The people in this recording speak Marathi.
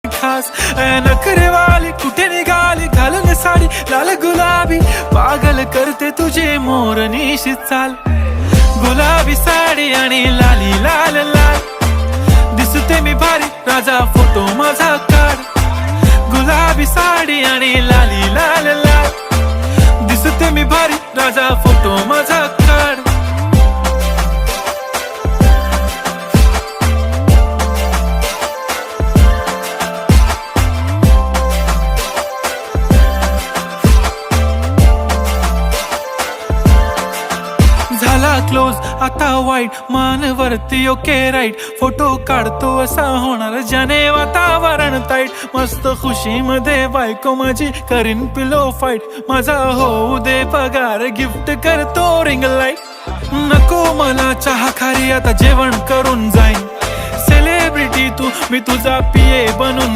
खास नखरेवाली कुठे निघाली घालून साडी लाल गुलाबी पागल करते तुझे मोरनीशी चाल गुलाबी साडी आणि लाली लाल लाल दिसते मी भारी राजा फोटो माझा काढ गुलाबी साडी आणि लाली लाल लाल दिसते मी भारी राजा फोटो माझा काढ झाला क्लोज आता वाईट मानवरती ओके राईट फोटो काढतो असा होणार ज्याने वातावरण ताईट मस्त खुशी मध्ये बायको माझी करीन पिलो फाईट माझा होऊ दे पगार गिफ्ट करतो रिंग लाईट नको मला चहा खारी आता जेवण करून जाईन सेलिब्रिटी तू मी तुझा पिये बनून